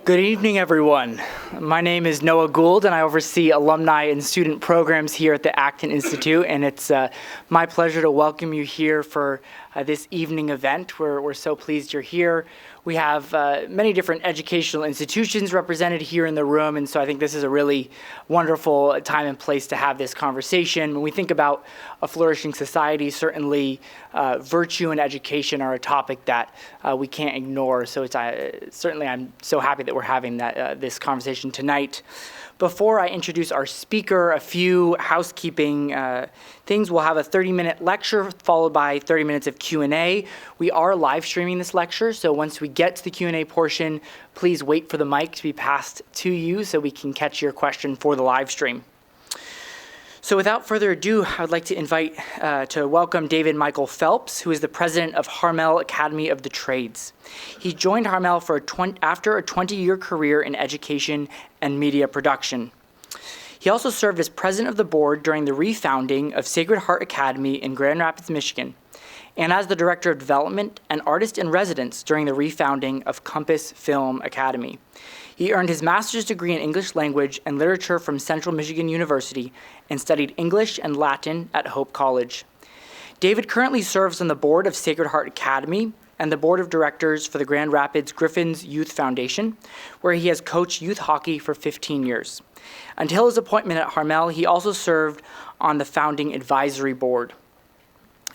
Good evening, everyone. My name is Noah Gould, and I oversee alumni and student programs here at the Acton Institute, and it's my pleasure to welcome you here for this evening event. We're so pleased you're here. We have many different educational institutions represented here in the room, and so I think this is a really wonderful time and place to have this conversation. When we think about a flourishing society, certainly virtue and education are a topic that we can't ignore. So certainly I'm so happy that we're having this conversation tonight. Before I introduce our speaker, a few housekeeping things. We'll have a 30-minute lecture followed by 30 minutes of Q&A. We are live streaming this lecture, so once we get to the Q&A portion, please wait for the mic to be passed to you so we can catch your question for the live stream. So without further ado, I would like to invite to welcome David Michael Phelps, who is the president of Harmel Academy of the Trades. He joined Harmel after a 20-year career in education and media production. He also served as president of the board during the refounding of Sacred Heart Academy in Grand Rapids, Michigan, and as the director of development and artist in residence during the refounding of Compass Film Academy. He earned his master's degree in English language and literature from Central Michigan University and studied English and Latin at Hope College. David currently serves on the board of Sacred Heart Academy and the board of directors for the Grand Rapids Griffins Youth Foundation, where he has coached youth hockey for 15 years. Until his appointment at Harmel, he also served on the founding advisory board.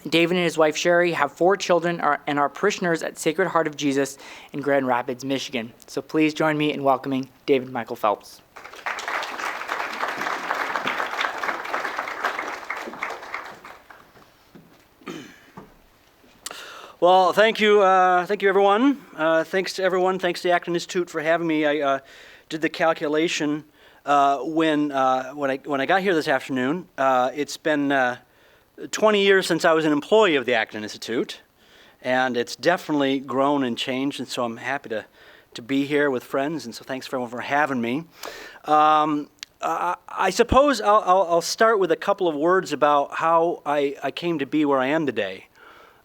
David and his wife Sherry have 4 children and are parishioners at Sacred Heart of Jesus in Grand Rapids, Michigan. So please join me in welcoming David Michael Phelps. Well, thank you everyone. Thanks to everyone. Thanks to the Acton Institute for having me. I did the calculation when I got here this afternoon. It's been 20 years since I was an employee of the Acton Institute, and it's definitely grown and changed, and so I'm happy to be here with friends, and so thanks for everyone for having me. I suppose I'll start with a couple of words about how I came to be where I am today.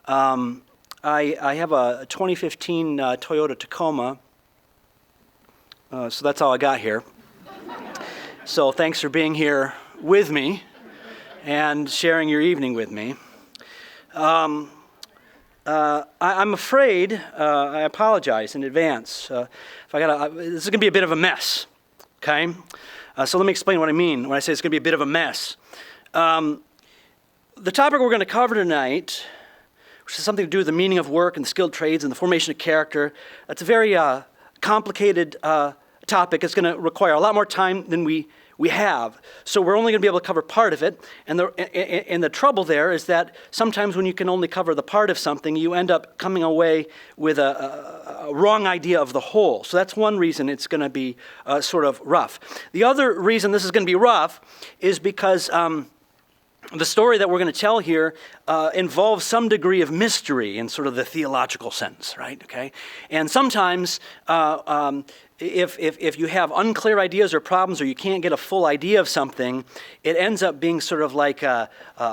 I have a 2015 Toyota Tacoma, so that's all I got here. So thanks for being here with me and sharing your evening with me. I'm afraid, I apologize in advance. This is going to be a bit of a mess, okay? So let me explain what I mean when I say it's going to be a bit of a mess. The topic we're going to cover tonight, which has something to do with the meaning of work and the skilled trades and the formation of character, that's a very complicated topic. It's going to require a lot more time than we have. So we're only going to be able to cover part of it. And the trouble there is that sometimes when you can only cover the part of something, you end up coming away with a wrong idea of the whole. So that's one reason it's going to be sort of rough. The other reason this is going to be rough is because the story that we're going to tell here involves some degree of mystery in sort of the theological sense, right? Okay, and sometimes if you have unclear ideas or problems, or you can't get a full idea of something, it ends up being sort of like an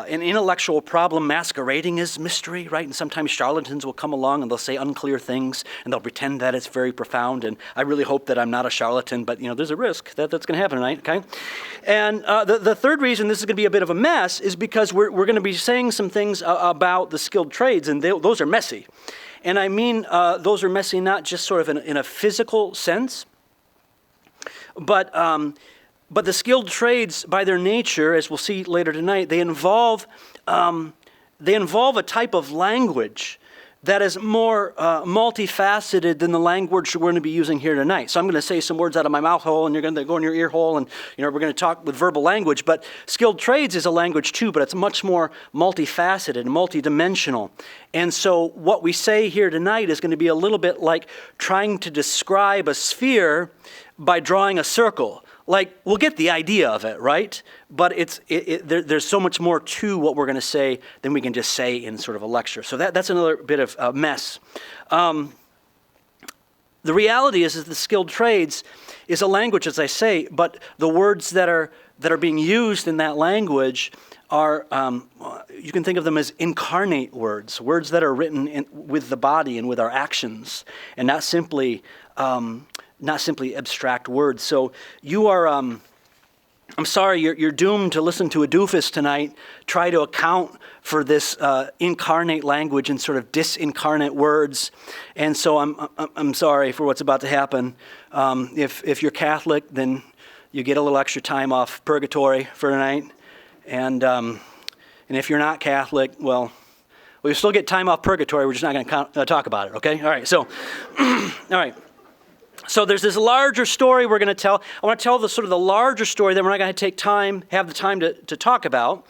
intellectual problem masquerading as mystery, right? And sometimes charlatans will come along and they'll say unclear things, and they'll pretend that it's very profound. And I really hope that I'm not a charlatan, but there's a risk that that's going to happen tonight. Okay, and the third reason this is going to be a bit of a mess is because we're going to be saying some things about the skilled trades, and those are messy. And I mean those are messy not just sort of in a physical sense, but the skilled trades by their nature, as we'll see later tonight, they involve a type of language that is more multifaceted than the language we're going to be using here tonight. So I'm going to say some words out of my mouth hole, and you're going to go in your ear hole, and we're going to talk with verbal language. But skilled trades is a language too, but it's much more multifaceted and multidimensional. And so what we say here tonight is going to be a little bit like trying to describe a sphere by drawing a circle. Like, we'll get the idea of it, right? But there's so much more to what we're going to say than we can just say in sort of a lecture. So that's another bit of a mess. The reality is the skilled trades is a language, as I say, but the words that are being used in that language are, you can think of them as incarnate words that are written with the body and with our actions, and not simply not simply abstract words. So you are, I'm sorry, you're doomed to listen to a doofus tonight, try to account for this incarnate language and sort of disincarnate words. And so I'm sorry for what's about to happen. If you're Catholic, then you get a little extra time off purgatory for tonight. And if you're not Catholic, well, you still get time off purgatory. We're just not going to talk about it, okay? All right, so, all right. So there's this larger story we're going to tell. I want to tell the sort of the larger story that we're not going to have the time to talk about.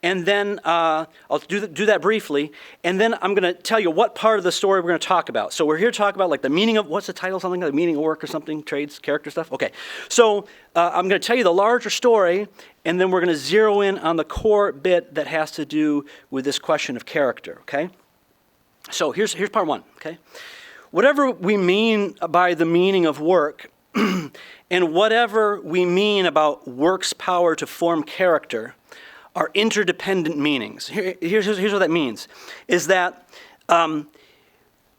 And then I'll do that briefly. And then I'm going to tell you what part of the story we're going to talk about. So we're here to talk about like the meaning of, what's the title, something like the meaning of work or something, trades, character stuff? Okay. So I'm going to tell you the larger story, and then we're going to zero in on the core bit that has to do with this question of character, okay? So here's part one, okay? Whatever we mean by the meaning of work, and whatever we mean about work's power to form character, are interdependent meanings. Here's what that means, is that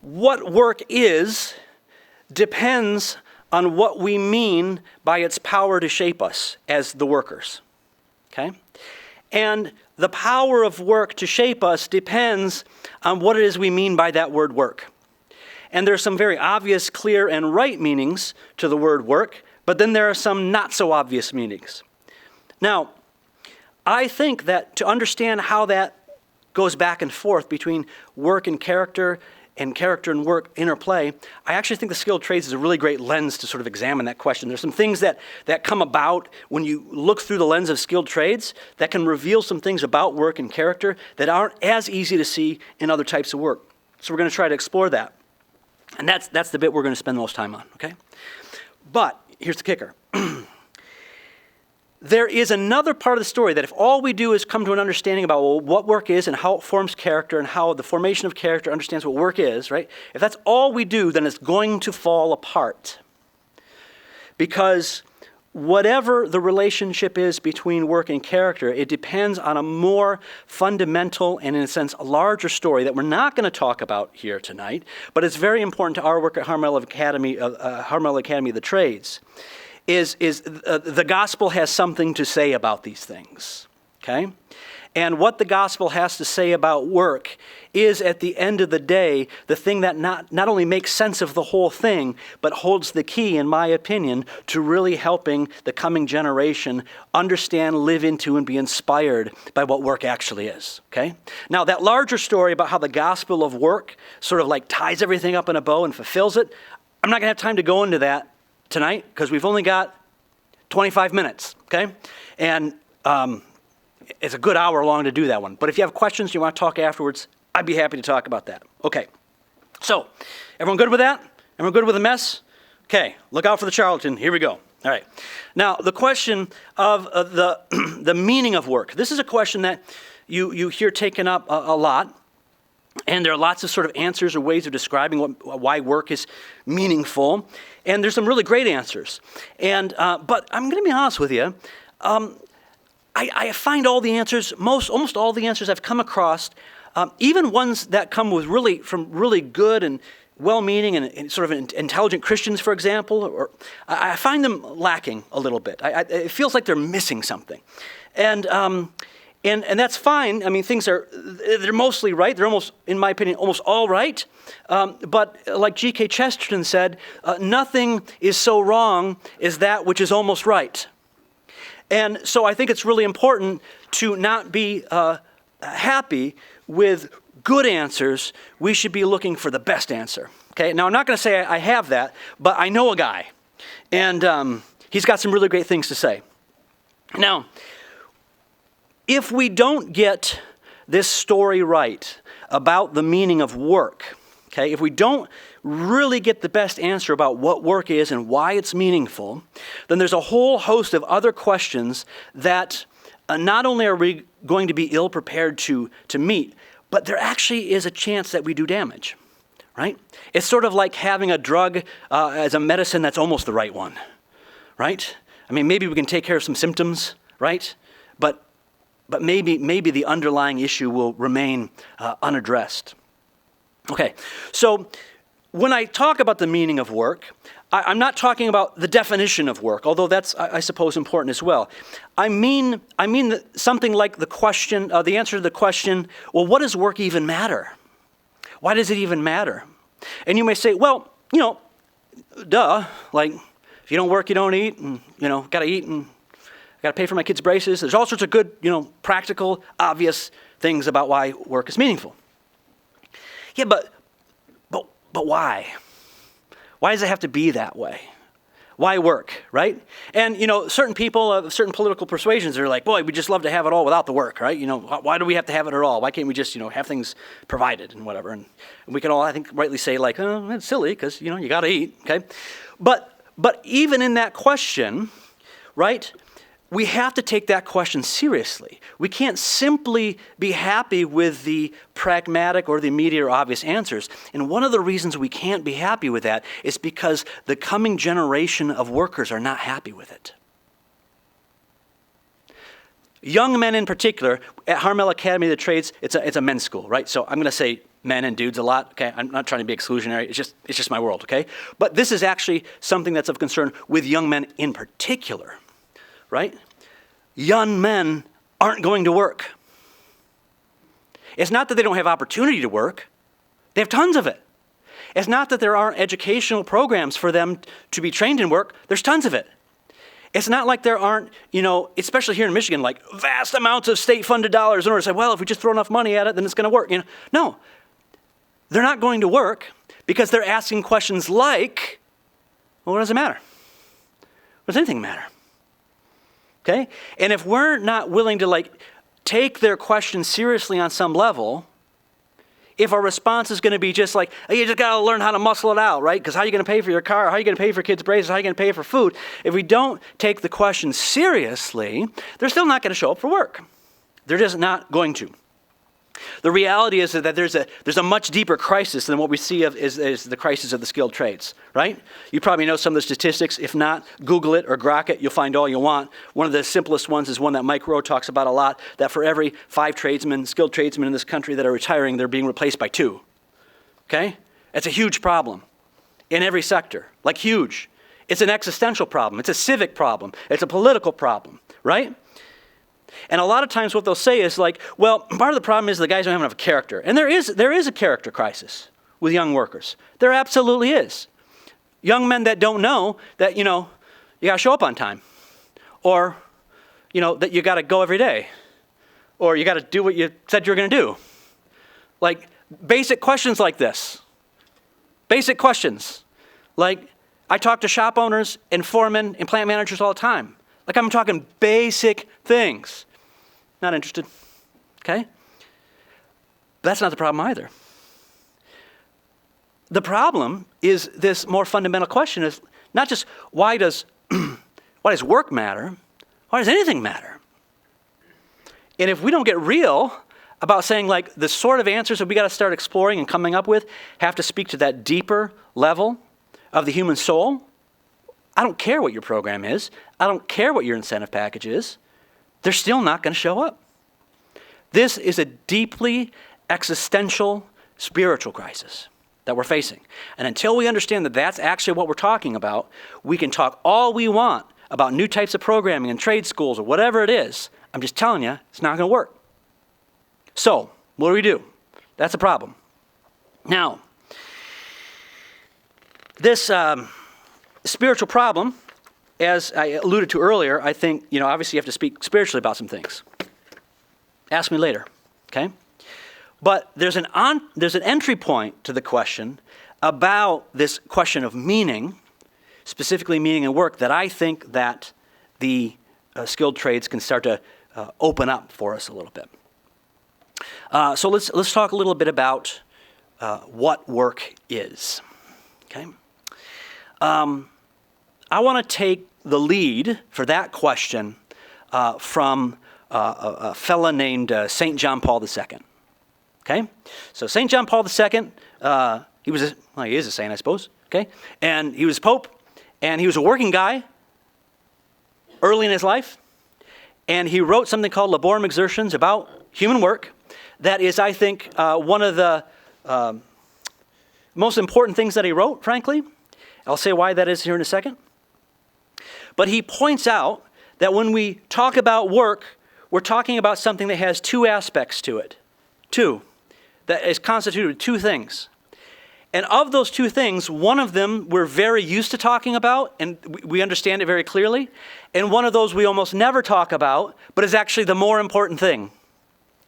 what work is depends on what we mean by its power to shape us as the workers, okay? And the power of work to shape us depends on what it is we mean by that word work. And there are some very obvious, clear, and right meanings to the word work, but then there are some not so obvious meanings. Now, I think that to understand how that goes back and forth between work and character and work interplay, I actually think the skilled trades is a really great lens to sort of examine that question. There's some things that come about when you look through the lens of skilled trades that can reveal some things about work and character that aren't as easy to see in other types of work. So we're going to try to explore that. And that's the bit we're going to spend the most time on, okay? But here's the kicker. There is another part of the story that if all we do is come to an understanding about what work is and how it forms character and how the formation of character understands what work is, right? If that's all we do, then it's going to fall apart. Because whatever the relationship is between work and character, it depends on a more fundamental and, in a sense, a larger story that we're not going to talk about here tonight, but it's very important to our work at Harmel Academy of the Trades. Is the gospel has something to say about these things, okay? And what the gospel has to say about work is, at the end of the day, the thing that not only makes sense of the whole thing, but holds the key, in my opinion, to really helping the coming generation understand, live into, and be inspired by what work actually is, okay? Now, that larger story about how the gospel of work sort of like ties everything up in a bow and fulfills it, I'm not going to have time to go into that tonight, because we've only got 25 minutes, okay? And it's a good hour long to do that one. But if you have questions, you want to talk afterwards, I'd be happy to talk about that. Okay, so everyone good with that? Everyone good with the mess? Okay, look out for the charlatan. Here we go. All right. Now, the question of the meaning of work. This is a question that you hear taken up a lot. And there are lots of sort of answers or ways of describing why work is meaningful. And there's some really great answers. And but I'm going to be honest with you. I find all the answers, almost all the answers I've come across, even ones that come from really good and well-meaning and sort of intelligent Christians, for example, I find them lacking a little bit. It feels like they're missing something. And that's fine. I mean, they're mostly right. They're almost, in my opinion, almost all right. But like G.K. Chesterton said, nothing is so wrong as that which is almost right. And so I think it's really important to not be happy with good answers. We should be looking for the best answer. Okay. Now, I'm not going to say I have that, but I know a guy. And he's got some really great things to say. Now, if we don't get this story right about the meaning of work, okay, if we don't really get the best answer about what work is and why it's meaningful, then there's a whole host of other questions that not only are we going to be ill-prepared to meet, but there actually is a chance that we do damage, right? It's sort of like having a drug as a medicine that's almost the right one, right? I mean, maybe we can take care of some symptoms, right? But maybe the underlying issue will remain unaddressed. Okay, so when I talk about the meaning of work, I'm not talking about the definition of work, although that's, I suppose, important as well. I mean something like the answer to the question, well, what does work even matter? Why does it even matter? And you may say, well, duh, like if you don't work, you don't eat, and, got to eat, and got to pay for my kids' braces. There's all sorts of good, practical, obvious things about why work is meaningful. Yeah, but why? Why does it have to be that way? Why work, right? And, certain people of certain political persuasions are like, boy, we just love to have it all without the work, right? Why do we have to have it at all? Why can't we just, have things provided and whatever? And we can all, I think, rightly say like, oh, that's silly because, you got to eat, okay? But even in that question, right, we have to take that question seriously. We can't simply be happy with the pragmatic or the immediate or obvious answers. And one of the reasons we can't be happy with that is because the coming generation of workers are not happy with it. Young men in particular, at Harmel Academy of the Trades, it's a men's school, right? So I'm going to say men and dudes a lot, okay? I'm not trying to be exclusionary. It's just my world, okay? But this is actually something that's of concern with young men in particular. Right? Young men aren't going to work. It's not that they don't have opportunity to work. They have tons of it. It's not that there aren't educational programs for them to be trained in work. There's tons of it. It's not like there aren't, especially here in Michigan, like vast amounts of state-funded dollars in order to say, well, if we just throw enough money at it, then it's going to work. No, they're not going to work because they're asking questions like, well, what does it matter? What does anything matter? Okay? And if we're not willing to take their question seriously on some level, if our response is going to be just like, oh, you just got to learn how to muscle it out, right? Because how are you going to pay for your car? How are you going to pay for kids' braces? How are you going to pay for food? If we don't take the question seriously, they're still not going to show up for work. They're just not going to. The reality is that there's a much deeper crisis than what we see is the crisis of the skilled trades, right? You probably know some of the statistics. If not, Google it or grok it. You'll find all you want. One of the simplest ones is one that Mike Rowe talks about a lot, that for every 5 skilled tradesmen in this country that are retiring, they're being replaced by 2, okay? It's a huge problem in every sector, like huge. It's an existential problem. It's a civic problem. It's a political problem, right? And a lot of times what they'll say is like, well, part of the problem is the guys don't have enough character. And there is a character crisis with young workers. There absolutely is. Young men that don't know that, you got to show up on time. Or, that you got to go every day. Or you got to do what you said you were going to do. Like basic questions like this. Basic questions. Like I talk to shop owners and foremen and plant managers all the time. Like I'm talking basic things. Not interested, okay? But that's not the problem either. The problem is this more fundamental question is not just why does work matter? Why does anything matter? And if we don't get real about saying like the sort of answers that we got to start exploring and coming up with have to speak to that deeper level of the human soul, I don't care what your program is. I don't care what your incentive package is. They're still not going to show up. This is a deeply existential spiritual crisis that we're facing. And until we understand that that's actually what we're talking about, we can talk all we want about new types of programming and trade schools or whatever it is. I'm just telling you, it's not going to work. So, what do? That's a problem. Now, this spiritual problem, as I alluded to earlier, I think, obviously you have to speak spiritually about some things. Ask me later, okay? But there's an entry point to the question about this question of meaning, specifically meaning in work, that I think that the skilled trades can start to open up for us a little bit. So let's talk a little bit about what work is, okay? I want to take the lead for that question from a fella named St. John Paul II. Okay? So St. John Paul II, he is a saint, I suppose. Okay? And he was Pope, and he was a working guy early in his life. And he wrote something called Laborum Exertions about human work. That is, I think, one of the most important things that he wrote, frankly. I'll say why that is here in a second. But he points out that when we talk about work, we're talking about something that has two aspects to it. Two. That is constituted of two things. And of those two things, one of them we're very used to talking about, and we understand it very clearly. And one of those we almost never talk about, but is actually the more important thing.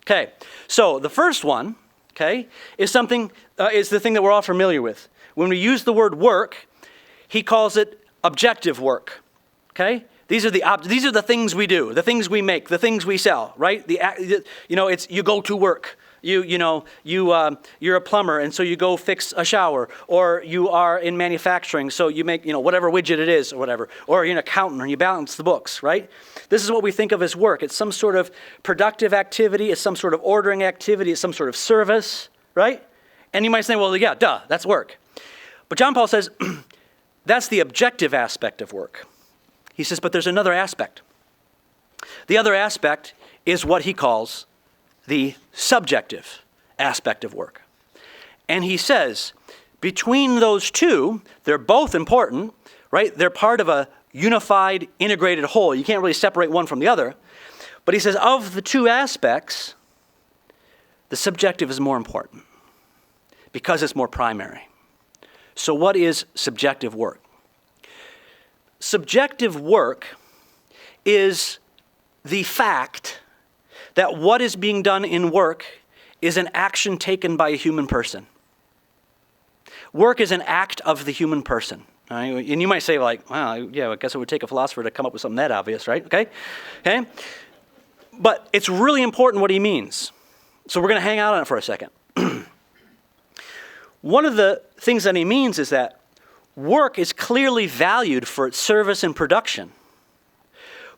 Okay, so the first one, okay, is the thing that we're all familiar with. When we use the word work, he calls it objective work. Okay, these are the things we do, the things we make, the things we sell, right? It's you go to work. You're a plumber, and so you go fix a shower, or you are in manufacturing, so you make whatever widget it is, or whatever, or you're an accountant, and you balance the books, right? This is what we think of as work. It's some sort of productive activity. It's some sort of ordering activity. It's some sort of service, right? And you might say, well, yeah, duh, that's work. But John Paul says that's the objective aspect of work. He says, but there's another aspect. The other aspect is what he calls the subjective aspect of work. And he says, between those two, they're both important, right? They're part of a unified, integrated whole. You can't really separate one from the other. But he says, of the two aspects, the subjective is more important because it's more primary. So what is subjective work? Subjective work is the fact that what is being done in work is an action taken by a human person. Work is an act of the human person. Right? And you might say, like, wow, yeah, I guess it would take a philosopher to come up with something that obvious, right? Okay? But it's really important what he means. So we're going to hang out on it for a second. One of the things that he means is that work is clearly valued for its service and production,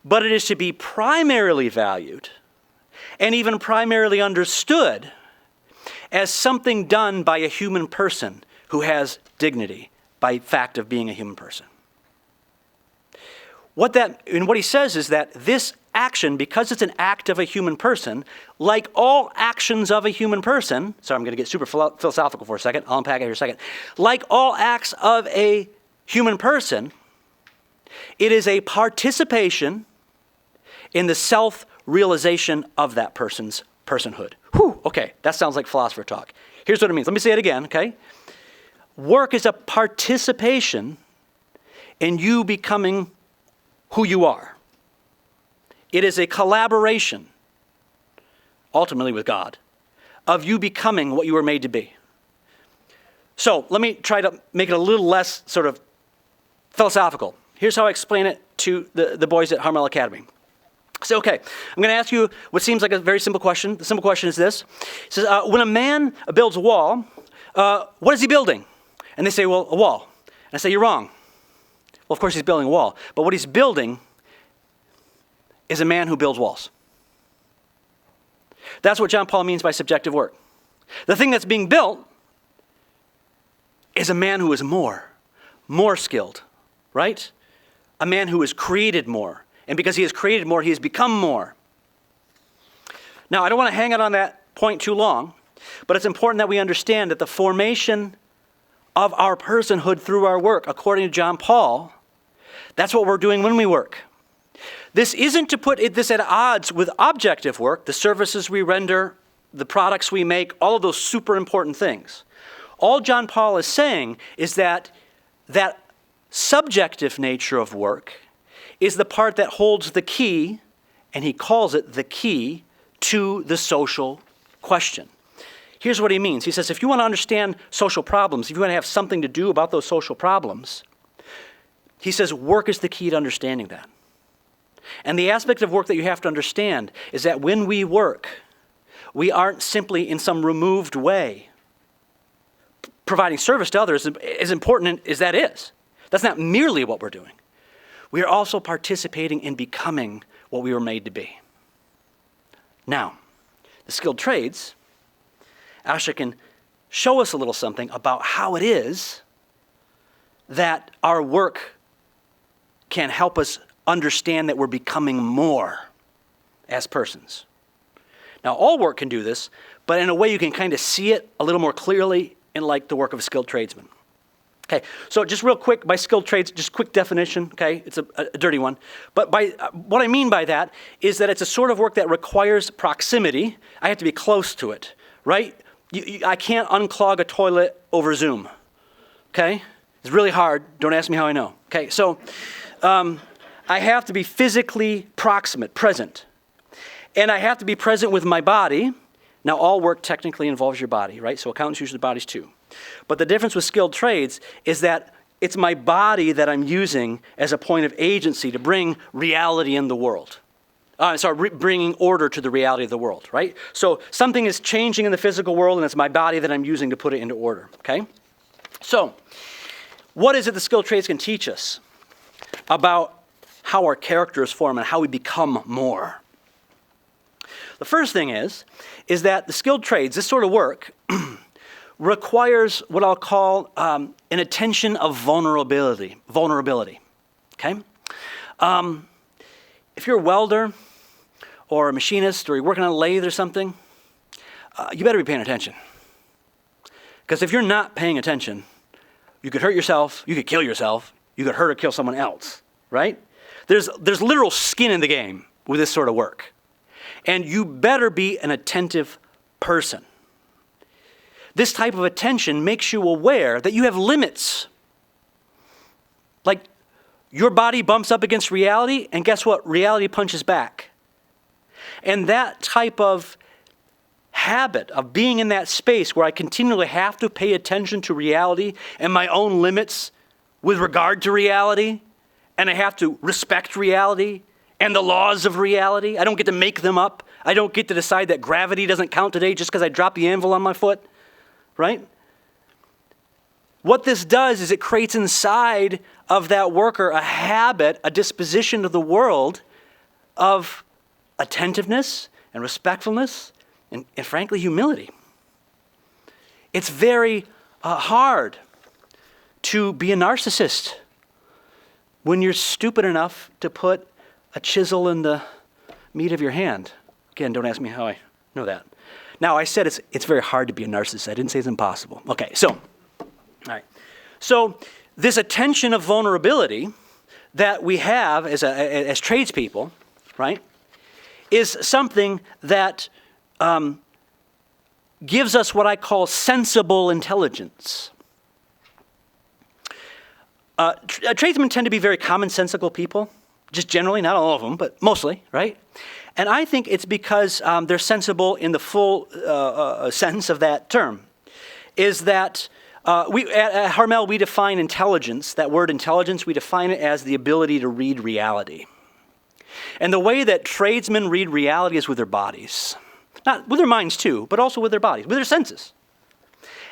but it is to be primarily valued and even primarily understood as something done by a human person who has dignity by fact of being a human person. What he says is that this action, because it's an act of a human person, like all actions of a human person, sorry, I'm going to get super philosophical for a second, I'll unpack it here in a second. Like all acts of a human person, it is a participation in the self-realization of that person's personhood. Whew, okay, that sounds like philosopher talk. Here's what it means. Let me say it again, okay? Work is a participation in you becoming who you are. It is a collaboration, ultimately with God, of you becoming what you were made to be. So let me try to make it a little less sort of philosophical. Here's how I explain it to the boys at Harmel Academy. So, okay, I'm going to ask you what seems like a very simple question. The simple question is this. It says, when a man builds a wall, what is he building? And they say, well, a wall. And I say, you're wrong. Well, of course he's building a wall. But what he's building is a man who builds walls. That's what John Paul means by subjective work. The thing that's being built is a man who is more skilled, right? A man who has created more. And because he has created more, he has become more. Now, I don't want to hang out on that point too long, but it's important that we understand that the formation of our personhood through our work, according to John Paul, that's what we're doing when we work. This isn't to put this at odds with objective work, the services we render, the products we make, all of those super important things. All John Paul is saying is that subjective nature of work is the part that holds the key, and he calls it the key to the social question. Here's what he means. He says, if you want to understand social problems, if you want to have something to do about those social problems, he says work is the key to understanding that. And the aspect of work that you have to understand is that when we work, we aren't simply in some removed way providing service to others, as important as that is. That's not merely what we're doing. We are also participating in becoming what we were made to be. Now, the skilled trades actually can show us a little something about how it is that our work can help us understand that we're becoming more as persons. Now, all work can do this, but in a way you can kind of see it a little more clearly in like the work of a skilled tradesman. Okay, so just real quick, by skilled trades, just quick definition, okay? It's a dirty one. But what I mean by that is that it's a sort of work that requires proximity. I have to be close to it, right? I can't unclog a toilet over Zoom, okay? It's really hard. Don't ask me how I know. Okay, so I have to be physically proximate, present. And I have to be present with my body. Now, all work technically involves your body, right? So accountants use their bodies too. But the difference with skilled trades is that it's my body that I'm using as a point of agency to bring reality in the world. Bringing order to the reality of the world, right? So something is changing in the physical world, and it's my body that I'm using to put it into order, okay? So what is it the skilled trades can teach us about how our character is formed and how we become more? The first thing is that the skilled trades, this sort of work, requires what I'll call an attention of vulnerability, okay? If you're a welder or a machinist or you're working on a lathe or something, you better be paying attention. Because if you're not paying attention, you could hurt yourself, you could kill yourself, you could hurt or kill someone else, right? There's literal skin in the game with this sort of work. And you better be an attentive person. This type of attention makes you aware that you have limits. Like, your body bumps up against reality, and guess what? Reality punches back. And that type of habit of being in that space where I continually have to pay attention to reality and my own limits with regard to reality, and I have to respect reality and the laws of reality. I don't get to make them up. I don't get to decide that gravity doesn't count today just because I dropped the anvil on my foot. Right? What this does is it creates inside of that worker a habit, a disposition to the world of attentiveness and respectfulness and frankly, humility. It's very hard to be a narcissist when you're stupid enough to put a chisel in the meat of your hand. Again, don't ask me how I know that. Now, I said it's very hard to be a narcissist. I didn't say it's impossible. Okay, so, all right. So this attention of vulnerability that we have as tradespeople, right, is something that gives us what I call sensible intelligence. Tradesmen tend to be very commonsensical people, just generally, not all of them, but mostly, right? And I think it's because they're sensible in the full sense of that term. Is that at Harmel, we define intelligence, that word intelligence, we define it as the ability to read reality. And the way that tradesmen read reality is with their bodies. Not with their minds too, but also with their bodies, with their senses.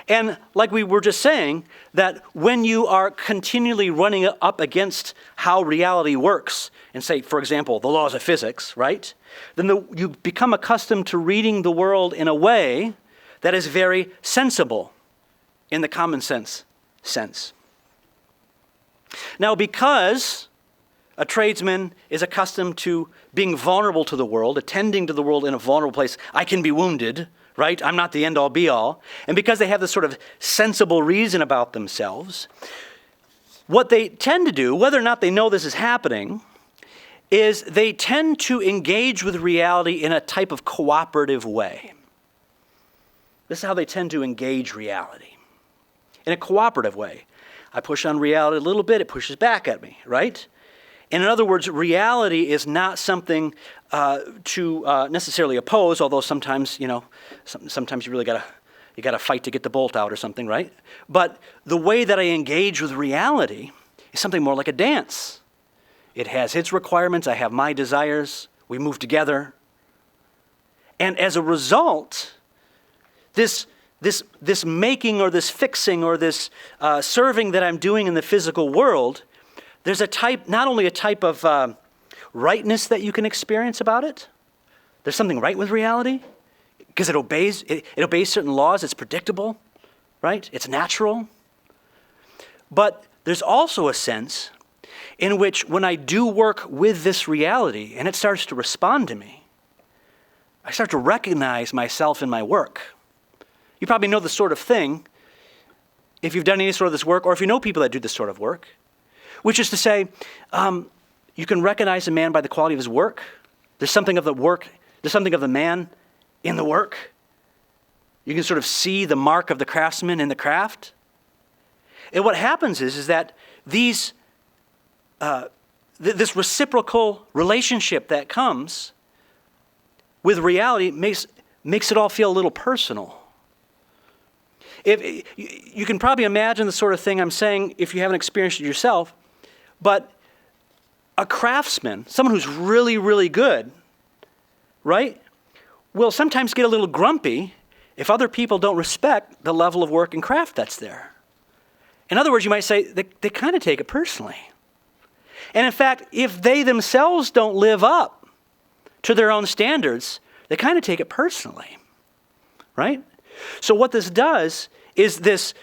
And like we were just saying, that when you are continually running up against how reality works, and say, for example, the laws of physics, right? Then you become accustomed to reading the world in a way that is very sensible in the common sense. Now, because a tradesman is accustomed to being vulnerable to the world, attending to the world in a vulnerable place, I can be wounded, right? I'm not the end-all, be-all. And because they have this sort of sensible reason about themselves, what they tend to do, whether or not they know this is happening, is they tend to engage with reality in a type of cooperative way. This is how they tend to engage reality. In a cooperative way. I push on reality a little bit, it pushes back at me, right? And in other words, reality is not something to necessarily oppose, although sometimes, sometimes you really gotta fight to get the bolt out or something, right? But the way that I engage with reality is something more like a dance. It has its requirements, I have my desires, we move together. And as a result, this making or this fixing or this serving that I'm doing in the physical world, there's not only a type of rightness that you can experience about it. There's something right with reality because it obeys certain laws. It's predictable, right? It's natural. But there's also a sense in which when I do work with this reality and it starts to respond to me, I start to recognize myself in my work. You probably know the sort of thing. if you've done any sort of this work, or if you know people that do this sort of work, which is to say, you can recognize a man by the quality of his work. There's something of the man in the work. You can sort of see the mark of the craftsman in the craft. And what happens is that this reciprocal relationship that comes with reality makes it all feel a little personal. If you can probably imagine the sort of thing I'm saying if you haven't experienced it yourself, but a craftsman, someone who's really, really good, right, will sometimes get a little grumpy if other people don't respect the level of work and craft that's there. In other words, you might say they kind of take it personally. And in fact, if they themselves don't live up to their own standards, they kind of take it personally, right? So what this does is this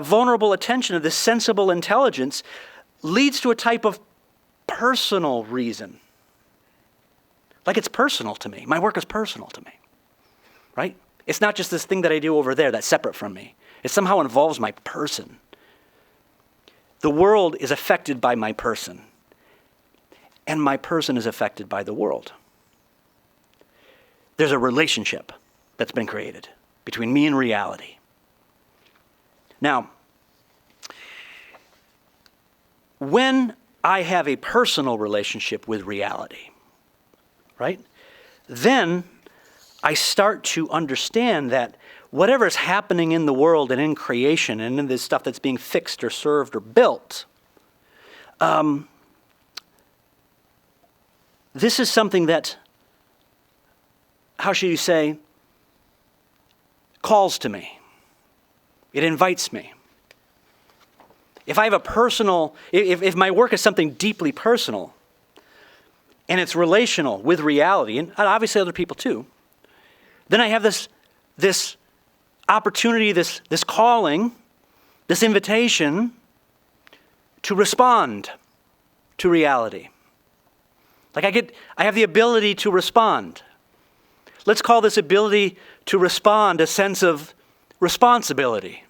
vulnerable attention of this sensible intelligence leads to a type of personal reason. Like it's personal to me. My work is personal to me, right? It's not just this thing that I do over there that's separate from me. It somehow involves my person. The world is affected by my person, and my person is affected by the world. There's a relationship that's been created between me and reality. Now, when I have a personal relationship with reality, right, then I start to understand that whatever is happening in the world and in creation and in this stuff that's being fixed or served or built, this is something that, how should you say, calls to me. It invites me. If I have a personal, if my work is something deeply personal, and it's relational with reality, and obviously other people too, then I have this opportunity, this calling, this invitation to respond to reality. Like I have the ability to respond. Let's call this ability to respond a sense of responsibility.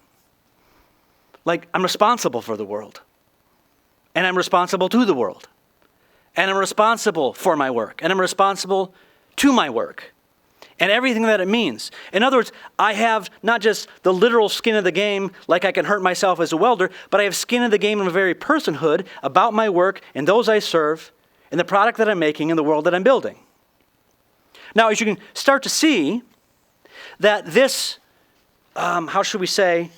Like I'm responsible for the world, and I'm responsible to the world, and I'm responsible for my work, and I'm responsible to my work, and everything that it means. In other words, I have not just the literal skin of the game, like I can hurt myself as a welder, but I have skin in the game of a very personhood about my work and those I serve, and the product that I'm making and the world that I'm building. Now, as you can start to see, that this, how should we say,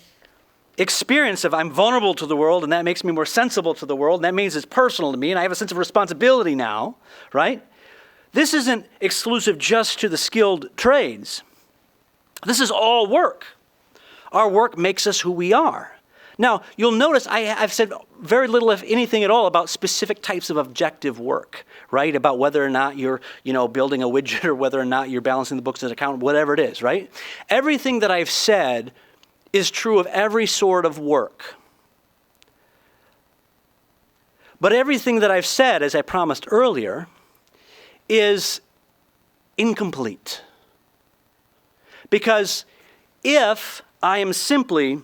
experience of I'm vulnerable to the world, and that makes me more sensible to the world, and that means it's personal to me, and I have a sense of responsibility now, right? This isn't exclusive just to the skilled trades. This is all work. Our work makes us who we are. Now, you'll notice I've said very little, if anything at all, about specific types of objective work, right? About whether or not you're, building a widget or whether or not you're balancing the books as an accountant, whatever it is, right? Everything that I've said is true of every sort of work. But everything that I've said, as I promised earlier, is incomplete. Because if I am simply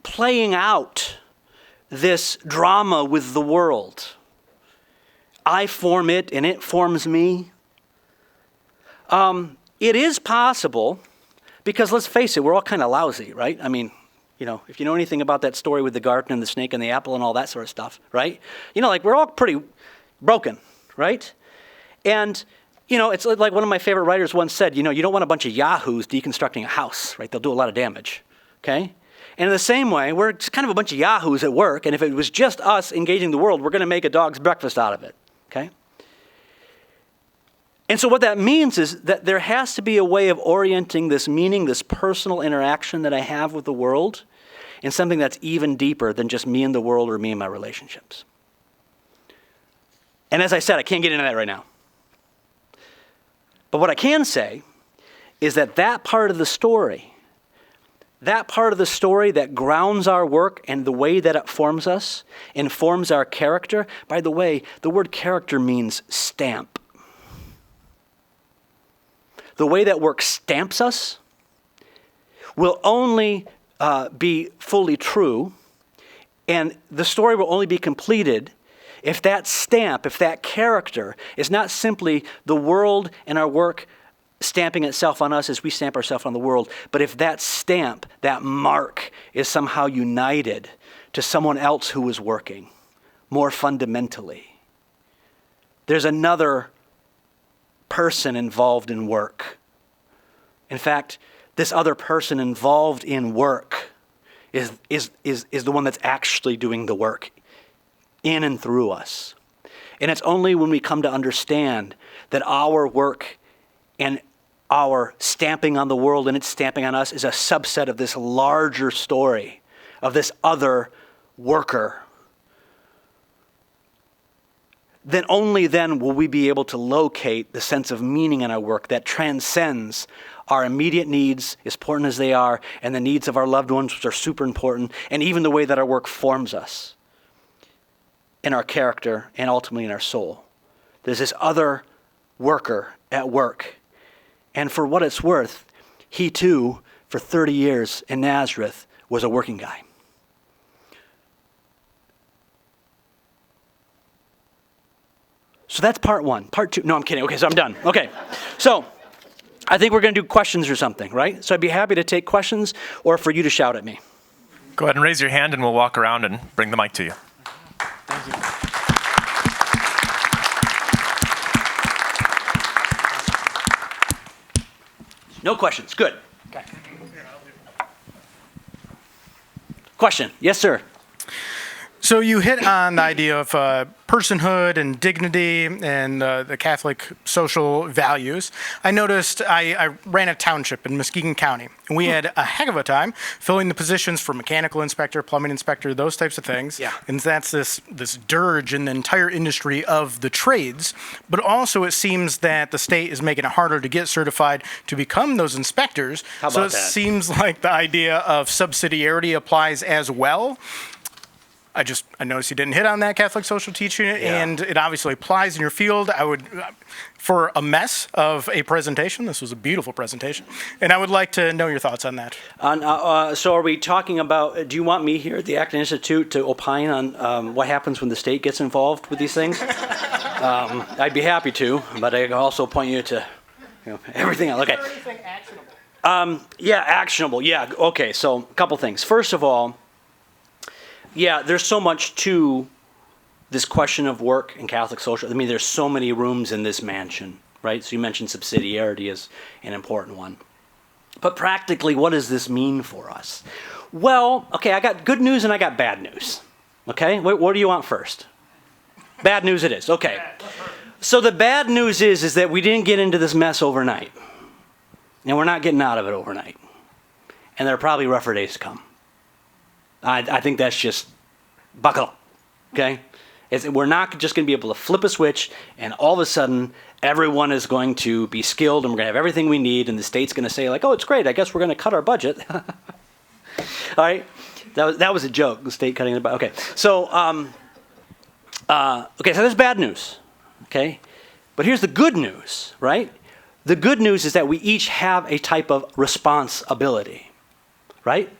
playing out this drama with the world, I form it and it forms me, it is possible, because let's face it, we're all kind of lousy, right? I mean, if you know anything about that story with the garden and the snake and the apple and all that sort of stuff, right? We're all pretty broken, right? And, it's like one of my favorite writers once said, you don't want a bunch of yahoos deconstructing a house, right? They'll do a lot of damage, okay? And in the same way, we're just kind of a bunch of yahoos at work, and if it was just us engaging the world, we're going to make a dog's breakfast out of it, okay? And so what that means is that there has to be a way of orienting this meaning, this personal interaction that I have with the world, in something that's even deeper than just me and the world or me and my relationships. And as I said, I can't get into that right now. But what I can say is that part of the story, that grounds our work and the way that it forms us, informs our character. By the way, the word character means stamp. The way that work stamps us, will only be fully true, and the story will only be completed if that stamp, if that character is not simply the world and our work stamping itself on us as we stamp ourselves on the world, but if that stamp, that mark, is somehow united to someone else who is working more fundamentally. There's another person involved in work. In fact, this other person involved in work is the one that's actually doing the work in and through us. And it's only when we come to understand that our work and our stamping on the world and its stamping on us is a subset of this larger story of this other worker, then only then will we be able to locate the sense of meaning in our work that transcends our immediate needs, as important as they are, and the needs of our loved ones, which are super important, and even the way that our work forms us in our character and ultimately in our soul. There's this other worker at work. And for what it's worth, he too, for 30 years in Nazareth, was a working guy. So that's part one. Part two, no, I'm kidding. Okay, so I'm done. Okay, so I think we're going to do questions or something, right? So I'd be happy to take questions or for you to shout at me. Go ahead and raise your hand and we'll walk around and bring the mic to you. Thank you. No questions. Good. Okay. Question. Yes, sir. So you hit on the idea of personhood and dignity and the Catholic social values. I noticed I ran a township in Muskegon County, and we had a heck of a time filling the positions for mechanical inspector, plumbing inspector, those types of things. Yeah. And that's this dirge in the entire industry of the trades. But also it seems that the state is making it harder to get certified to become those inspectors. How about so it that? seems like the idea of subsidiarity applies as well. I noticed you didn't hit on that Catholic social teaching, and it obviously applies in your field. I would, for a mess of a presentation, this was a beautiful presentation, and I would like to know your thoughts on that. So are we talking about, do you want me here at the Acton Institute to opine on what happens when the state gets involved with these things? I'd be happy to, but I can also point you to everything else. Okay. Anything actionable? Actionable. Yeah, okay, so a couple things. First of all, there's so much to this question of work and Catholic social. I mean, there's so many rooms in this mansion, right? So you mentioned subsidiarity as an important one. But practically, what does this mean for us? Well, okay, I got good news and I got bad news. Okay, what do you want first? Bad news it is. Okay. So the bad news is that we didn't get into this mess overnight. And we're not getting out of it overnight. And there are probably rougher days to come. I think that's just buckle up, okay? We're not just going to be able to flip a switch and all of a sudden everyone is going to be skilled and we're going to have everything we need and the state's going to say like, oh, it's great, I guess we're going to cut our budget. All right? That was a joke, the state cutting the budget. Okay, so so that's bad news, okay? But here's the good news, right? The good news is that we each have a type of responsibility, right?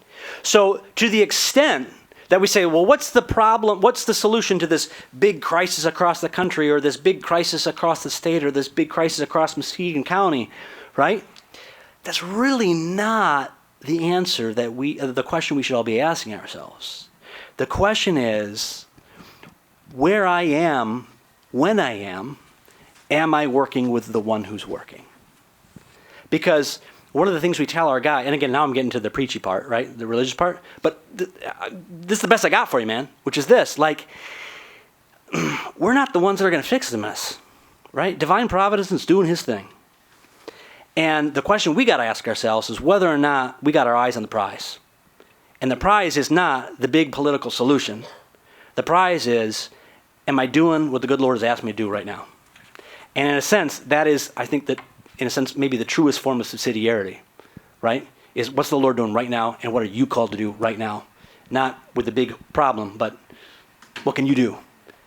So to the extent that we say, well, what's the problem? What's the solution to this big crisis across the country or this big crisis across the state or this big crisis across Muskegon County, right? That's really not the answer that the question we should all be asking ourselves. The question is, where I am, when I am I working with the one who's working? Because one of the things we tell our guy, and again, now I'm getting to the preachy part, right? The religious part. But this is the best I got for you, man, which is this. Like, we're not the ones that are going to fix the mess, right? Divine Providence is doing his thing. And the question we got to ask ourselves is whether or not we got our eyes on the prize. And the prize is not the big political solution. The prize is, am I doing what the good Lord has asked me to do right now? And in a sense, that is, I think that, in a sense, maybe the truest form of subsidiarity, right? Is what's the Lord doing right now and what are you called to do right now? Not with the big problem, but what can you do?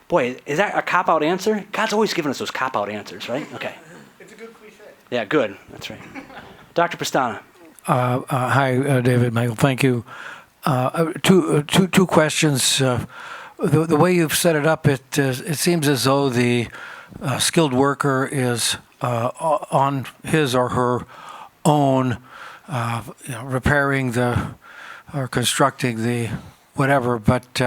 Boy, is that a cop-out answer? God's always giving us those cop-out answers, right? Okay. It's a good cliche. Yeah, good. That's right. Dr. Pastana. Hi, David, Michael. Thank you. Two questions. The way you've set it up, it seems as though the skilled worker is on his or her own, repairing or constructing the whatever. But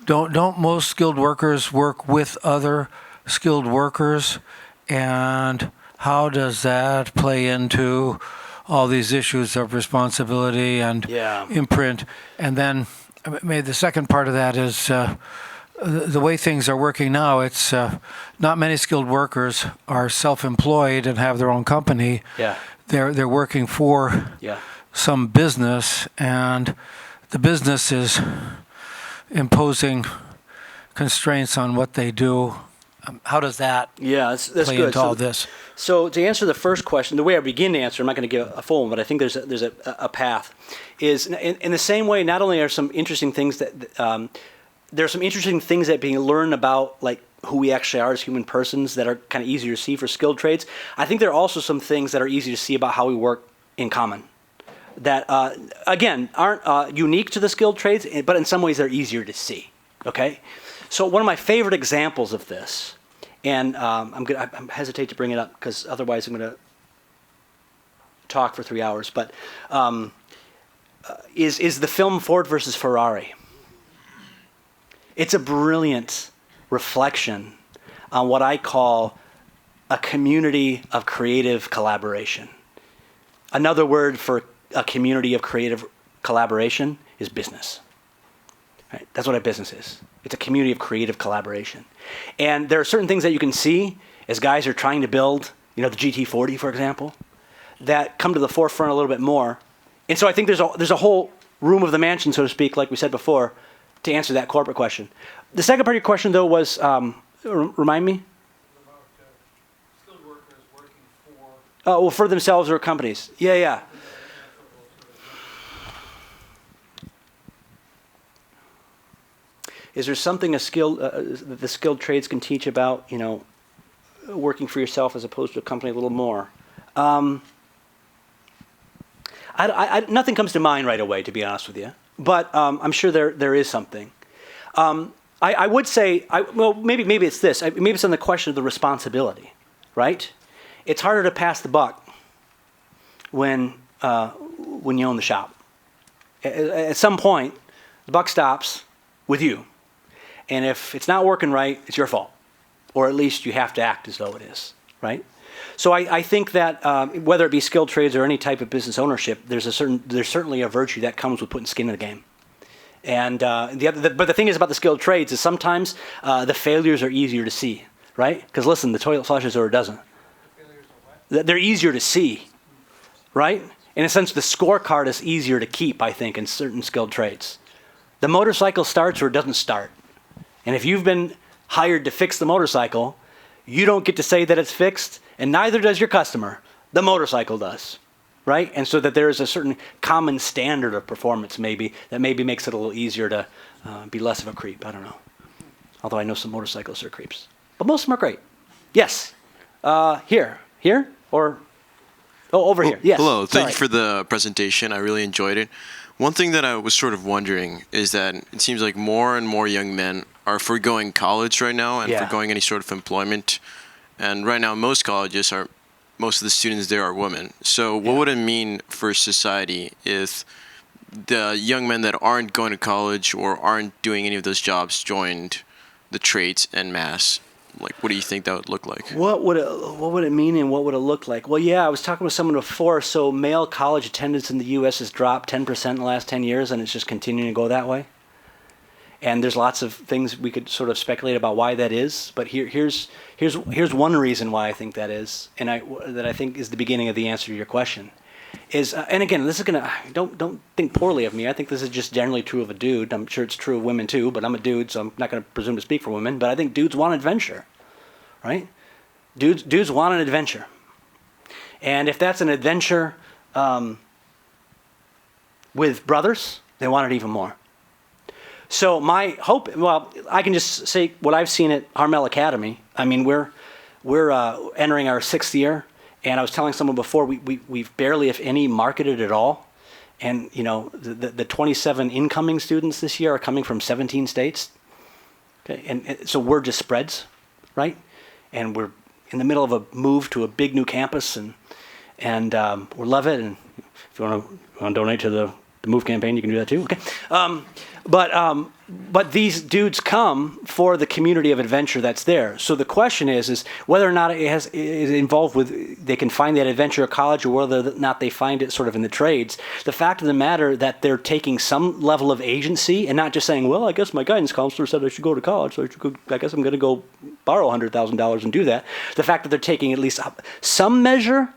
don't most skilled workers work with other skilled workers? And how does that play into all these issues of responsibility and imprint? And then maybe the second part of that is the way things are working now, it's not many skilled workers are self-employed and have their own company. Yeah. They're working for some business, and the business is imposing constraints on what they do. How does that that's play good. into all this? So to answer the first question, the way I begin to answer, I'm not going to give a full one, but I think there's a path. Is in the same way, not only are some interesting things that there are some interesting things that being learned about, like who we actually are as human persons, that are kind of easier to see for skilled trades. I think there are also some things that are easy to see about how we work in common, that again aren't unique to the skilled trades, but in some ways they're easier to see. Okay, so one of my favorite examples of this, and I hesitate to bring it up because otherwise I'm going to talk for 3 hours, but is the film Ford versus Ferrari. It's a brilliant reflection on what I call a community of creative collaboration. Another word for a community of creative collaboration is business. Right? That's what a business is. It's a community of creative collaboration. And there are certain things that you can see as guys are trying to build, the GT40, for example, that come to the forefront a little bit more. And so I think there's a whole room of the mansion, so to speak, like we said before, to answer that corporate question. The second part of your question, though, was, remind me? About skilled workers working for... for themselves or companies. Yeah. Is there something the skilled trades can teach about, working for yourself as opposed to a company a little more? Nothing comes to mind right away, to be honest with you. But I'm sure there is something. I would say, maybe it's this. Maybe it's on the question of the responsibility, right? It's harder to pass the buck when you own the shop. At some point, the buck stops with you. And if it's not working right, it's your fault. Or at least you have to act as though it is, right? So I think that whether it be skilled trades or any type of business ownership, there's certainly a virtue that comes with putting skin in the game. And but the thing is about the skilled trades is sometimes the failures are easier to see, right? Because listen, the toilet flushes or it doesn't. They're easier to see, right? In a sense, the scorecard is easier to keep, I think, in certain skilled trades. The motorcycle starts or it doesn't start. And if you've been hired to fix the motorcycle, you don't get to say that it's fixed, and neither does your customer. The motorcycle does, right? And so that there is a certain common standard of performance that maybe makes it a little easier to be less of a creep. I don't know. Although I know some motorcyclists are creeps. But most of them are great. Yes. Here, or... Oh, over here. Yes. Hello. Thank you for the presentation. I really enjoyed it. One thing that I was sort of wondering is that it seems like more and more young men are foregoing college right now and foregoing any sort of employment. And right now, most of the students there are women. So what would it mean for society if the young men that aren't going to college or aren't doing any of those jobs joined the trades en masse? Like, what do you think that would look like? What would it mean and what would it look like? Well, I was talking with someone before. So male college attendance in the U.S. has dropped 10% in the last 10 years, and it's just continuing to go that way. And there's lots of things we could sort of speculate about why that is. But here's one reason why I think that is, and that I think is the beginning of the answer to your question. Is and again, this is don't think poorly of me. I think this is just generally true of a dude. I'm sure it's true of women too, but I'm a dude, so I'm not going to presume to speak for women. But I think dudes want adventure, right? Dudes want an adventure, and if that's an adventure with brothers, they want it even more. So my hope, I can just say what I've seen at Harmel Academy. I mean, we're entering our 6th year. And I was telling someone before, we've barely, if any, marketed at all. And, you know, the 27 incoming students this year are coming from 17 states. Okay, and so word just spreads, right? And we're in the middle of a move to a big new campus, and we love it. And if you want to donate to the Move campaign, you can do that too. Okay, but these dudes come for the community of adventure that's there. So the question is whether or not it is involved with, they can find that adventure at college, or whether or not they find it sort of in the trades. The fact of the matter that they're taking some level of agency and not just saying, well, I guess my guidance counselor said I should go to college, so I guess I'm going to go borrow $100,000 and do that. The fact that they're taking at least some measure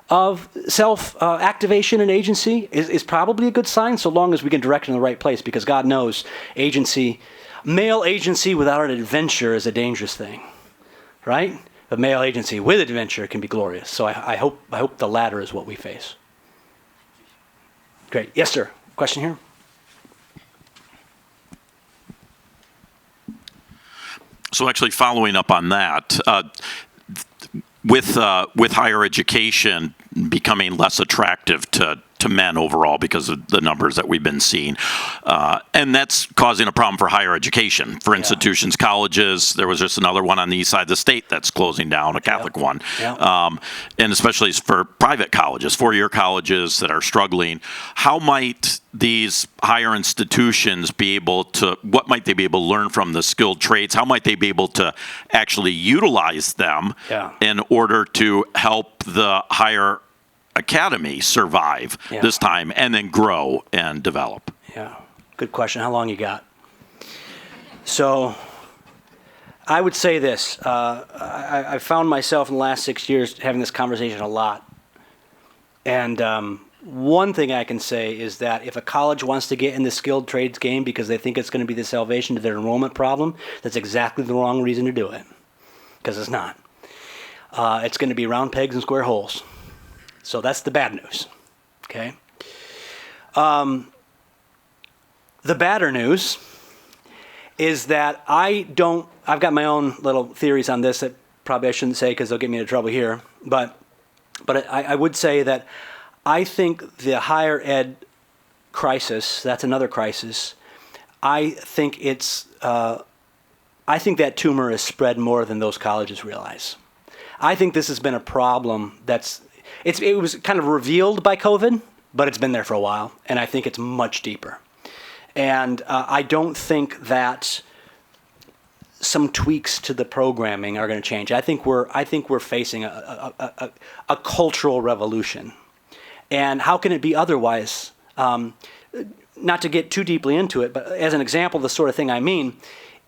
of self-activation and agency is probably a good sign, so long as we can direct in the right place, because God knows male agency without an adventure is a dangerous thing, right? But male agency with adventure can be glorious. So I hope the latter is what we face. Great. Yes, sir. Question here? So actually following up on that, with higher education becoming less attractive to men overall because of the numbers that we've been seeing. And that's causing a problem for higher education, for institutions, colleges. There was just another one on the east side of the state that's closing down, a Catholic one. And especially for private colleges, four-year colleges that are struggling. How might these higher institutions be able to, what might they be able to learn from the skilled trades? How might they be able to actually utilize them in order to help the higher academy survive this time and then grow and develop? Yeah, good question. How long you got? So I would say this. I found myself in the last 6 years having this conversation a lot. And one thing I can say is that if a college wants to get in the skilled trades game because they think it's going to be the salvation to their enrollment problem, that's exactly the wrong reason to do it, because it's not. It's going to be round pegs and square holes. So that's the bad news, okay? The badder news is that I've got my own little theories on this that probably I shouldn't say because they'll get me into trouble here, but I would say that I think the higher ed crisis, that's another crisis, I think that tumor is spread more than those colleges realize. I think this has been a problem it was kind of revealed by COVID, but it's been there for a while, and I think it's much deeper. And I don't think that some tweaks to the programming are going to change. I think we're facing a cultural revolution. And how can it be otherwise? Not to get too deeply into it, but as an example of the sort of thing I mean,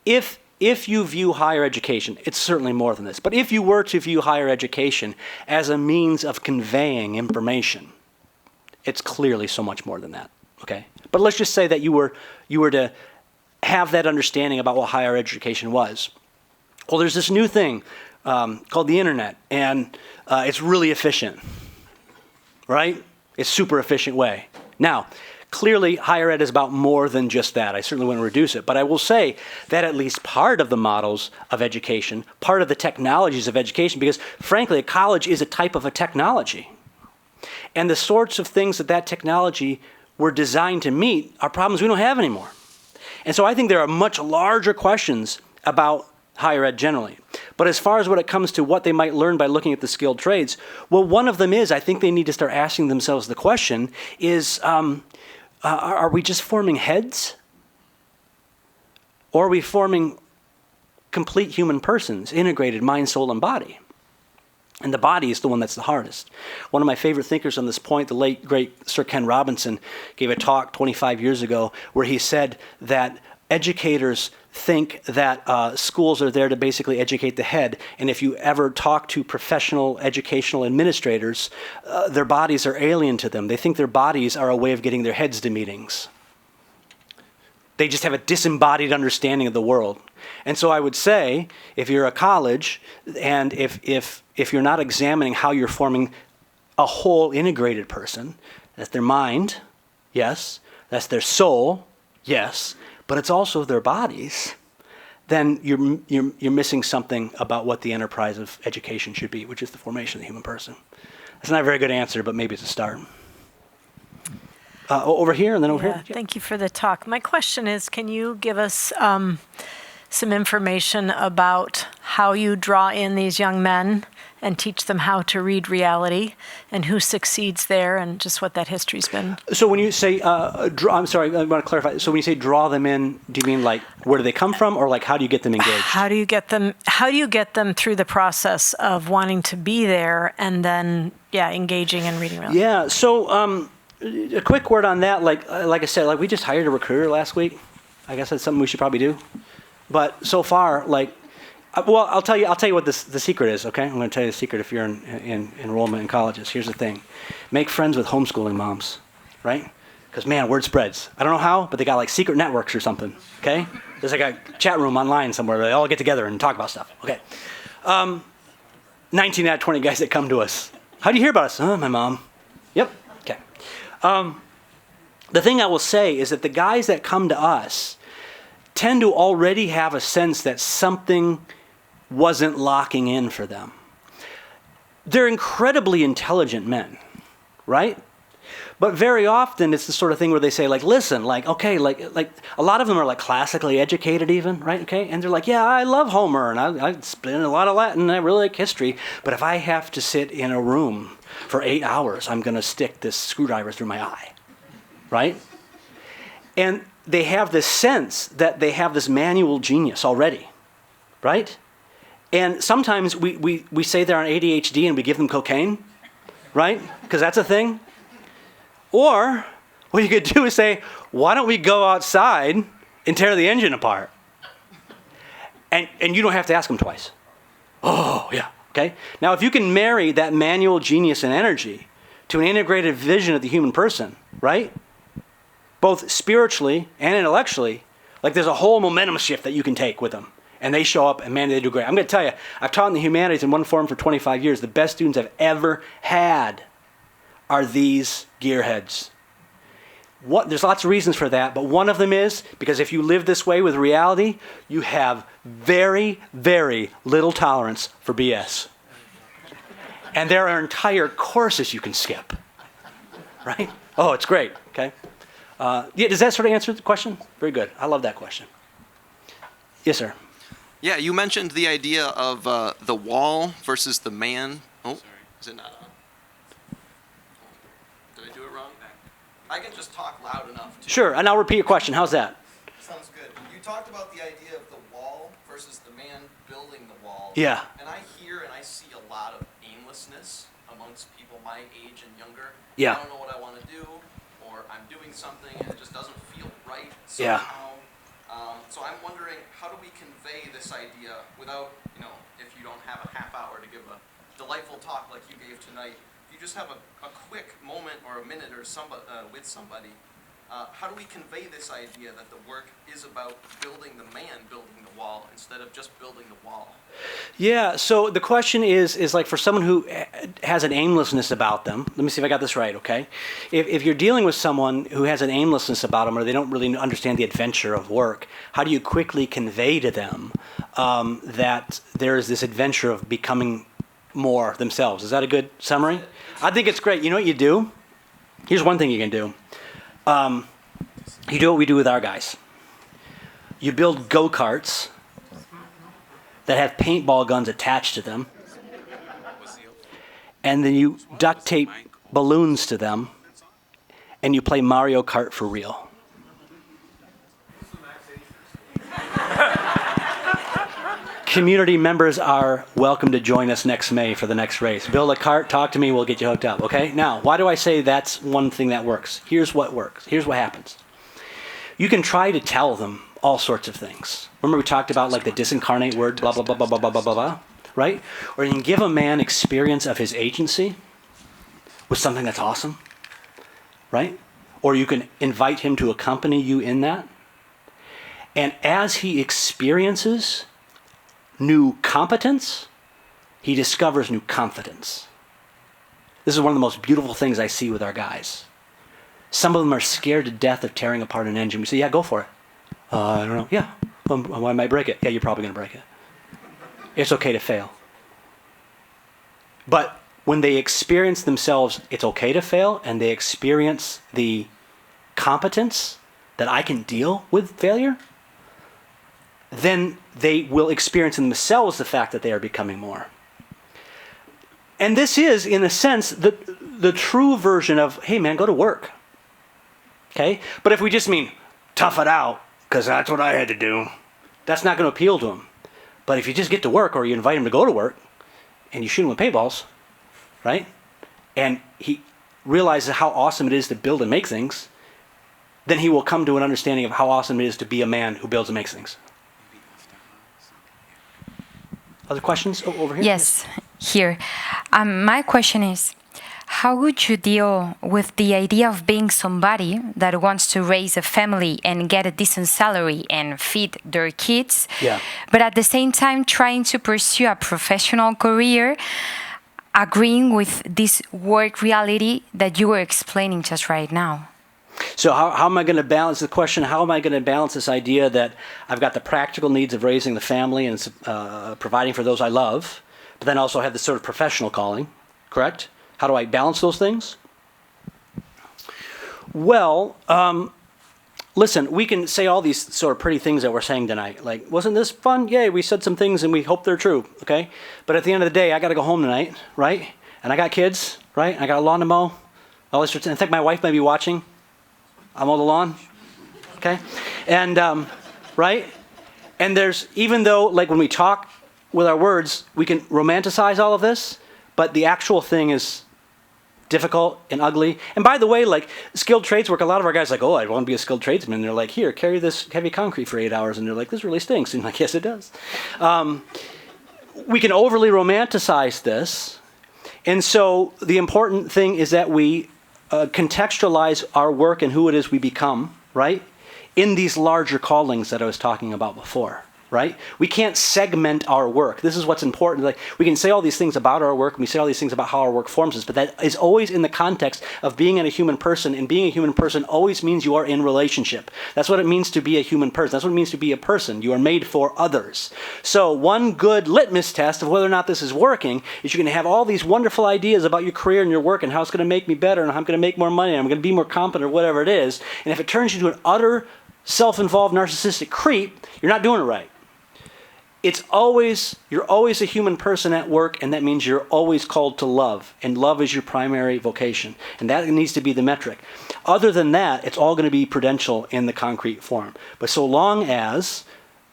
if you view higher education, it's certainly more than this, but if you were to view higher education as a means of conveying information, it's clearly so much more than that, okay? But let's just say that you were to have that understanding about what higher education was. Well, there's this new thing called the internet, and it's really efficient, right? It's super efficient way. Now, clearly, higher ed is about more than just that. I certainly wouldn't reduce it. But I will say that at least part of the models of education, part of the technologies of education, because frankly, a college is a type of a technology. And the sorts of things that technology were designed to meet are problems we don't have anymore. And so I think there are much larger questions about higher ed generally. But as far as when it comes to what they might learn by looking at the skilled trades, well, one of them is, I think they need to start asking themselves the question is, are we just forming heads? Or are we forming complete human persons, integrated mind, soul, and body? And the body is the one that's the hardest. One of my favorite thinkers on this point, the late, great Sir Ken Robinson, gave a talk 25 years ago where he said that educators think that schools are there to basically educate the head. And if you ever talk to professional educational administrators, their bodies are alien to them. They think their bodies are a way of getting their heads to meetings. They just have a disembodied understanding of the world. And so I would say, if you're a college, and if you're not examining how you're forming a whole integrated person, that's their mind, yes, that's their soul, yes, but it's also their bodies, then you're missing something about what the enterprise of education should be, which is the formation of the human person. That's not a very good answer, but maybe it's a start. Over here and then over here. Thank you for the talk. My question is, can you give us some information about how you draw in these young men and teach them how to read reality and who succeeds there and just what that history's been? So when you say, I'm sorry, I want to clarify. So when you say draw them in, do you mean like where do they come from, or like how do you get them engaged? How do you get them through the process of wanting to be there and then, engaging and reading reality? Yeah, so a quick word on that. Like I said, like we just hired a recruiter last week. I guess that's something we should probably do. But so far, I'll tell you what the secret is, okay? I'm going to tell you the secret if you're in enrollment in colleges. Here's the thing. Make friends with homeschooling moms, right? Because, man, word spreads. I don't know how, but they got like secret networks or something, okay? There's like a chat room online somewhere where they all get together and talk about stuff, okay? 19 out of 20 guys that come to us. How do you hear about us? My mom. Yep, okay. The thing I will say is that the guys that come to us tend to already have a sense that something wasn't locking in for them. They're incredibly intelligent men, right? But very often it's the sort of thing where they say, like, listen, like, okay, like a lot of them are like classically educated even, right? Okay, and they're like, yeah, I love Homer and I spend a lot of Latin and I really like history, but if I have to sit in a room for 8 hours, I'm going to stick this screwdriver through my eye, right? And they have this sense that they have this manual genius already, right? And sometimes we say they're on ADHD and we give them cocaine, right? Because that's a thing. Or what you could do is say, why don't we go outside and tear the engine apart? And you don't have to ask them twice. Oh, yeah, okay? Now, if you can marry that manual genius and energy to an integrated vision of the human person, right? Both spiritually and intellectually, like there's a whole momentum shift that you can take with them. And they show up and man, they do great. I'm going to tell you, I've taught in the humanities in one form for 25 years. The best students I've ever had are these gearheads. There's lots of reasons for that, but one of them is because if you live this way with reality, you have very, very little tolerance for BS. And there are entire courses you can skip, right? Oh, it's great, okay? Does that sort of answer the question? Very good. I love that question. Yes, sir. Yeah, you mentioned the idea of the wall versus the man. Oh, sorry. Is it not on? Did I do it wrong? I can just talk loud enough. Sure, and I'll repeat your question. How's that? Sounds good. You talked about the idea of the wall versus the man building the wall. Yeah. And I hear and I see a lot of aimlessness amongst people my age and younger. Yeah. I don't know what I want to do, or I'm doing something and it just doesn't feel right Yeah. somehow. So I'm wondering, how do we convey this idea without, if you don't have a half hour to give a delightful talk like you gave tonight, if you just have a quick moment or a minute or with somebody, how do we convey this idea that the work is about building the man building the wall instead of just building the wall? Yeah, so the question is like for someone who has an aimlessness about them, let me see if I got this right, okay? If you're dealing with someone who has an aimlessness about them or they don't really understand the adventure of work, how do you quickly convey to them that there is this adventure of becoming more themselves? Is that a good summary? I think it's great. You know what you do? Here's one thing you can do. You do what we do with our guys. You build go-karts that have paintball guns attached to them, and then you duct tape balloons to them, and you play Mario Kart for real. Community members are welcome to join us next May for the next race. Build a cart, talk to me, we'll get you hooked up, okay? Now, why do I say that's one thing that works? Here's what works. Here's what happens. You can try to tell them all sorts of things. Remember we talked about like the disincarnate word, blah, blah, blah, blah, blah, blah, blah, blah, blah, right? Or you can give a man experience of his agency with something that's awesome, right? Or you can invite him to accompany you in that. And as he experiences new competence, he discovers new confidence. This is one of the most beautiful things I see with our guys. Some of them are scared to death of tearing apart an engine. We say, yeah, go for it. I don't know. Yeah, Well, I might break it. Yeah, you're probably going to break it. It's okay to fail. But when they experience themselves, it's okay to fail, and they experience the competence that I can deal with failure, then they will experience in themselves the fact that they are becoming more. And this is, in a sense, the true version of, hey man, go to work. Okay? But if we just mean, tough it out, because that's what I had to do, that's not going to appeal to them. But if you just get to work, or you invite him to go to work, and you shoot him with paintballs, right? And he realizes how awesome it is to build and make things, then he will come to an understanding of how awesome it is to be a man who builds and makes things. Other questions over here? Yes, here. My question is, how would you deal with the idea of being somebody that wants to raise a family and get a decent salary and feed their kids, but at the same time trying to pursue a professional career, agreeing with this work reality that you were explaining just right now? So how am I going to balance the question? How am I going to balance this idea that I've got the practical needs of raising the family and providing for those I love, but then also have this sort of professional calling, correct? How do I balance those things? Well, listen, we can say all these sort of pretty things that we're saying tonight. Like, wasn't this fun? Yay, we said some things and we hope they're true, okay? But at the end of the day, I got to go home tonight, right? And I got kids, right? I got a lawn to mow. All this, I think my wife may be watching. I mow the lawn, okay? And, right? And there's, even though, like when we talk with our words, we can romanticize all of this, but the actual thing is difficult and ugly. And by the way, like skilled trades work, a lot of our guys are like, oh, I want to be a skilled tradesman. And they're like, here, carry this heavy concrete for 8 hours. And they're like, this really stinks. And I'm like, yes, it does. We can overly romanticize this. And so the important thing is that we contextualize our work and who it is we become, right? In these larger callings that I was talking about before, right? We can't segment our work. This is what's important. Like, we can say all these things about our work, and we say all these things about how our work forms us, but that is always in the context of being a human person, and being a human person always means you are in relationship. That's what it means to be a human person. That's what it means to be a person. You are made for others. So one good litmus test of whether or not this is working is you're going to have all these wonderful ideas about your career and your work and how it's going to make me better and how I'm going to make more money and I'm going to be more competent or whatever it is. And if it turns you into an utter self-involved narcissistic creep, you're not doing it right. You're always a human person at work, and that means you're always called to love, and love is your primary vocation, and that needs to be the metric. Other than that, it's all going to be prudential in the concrete form. But so long as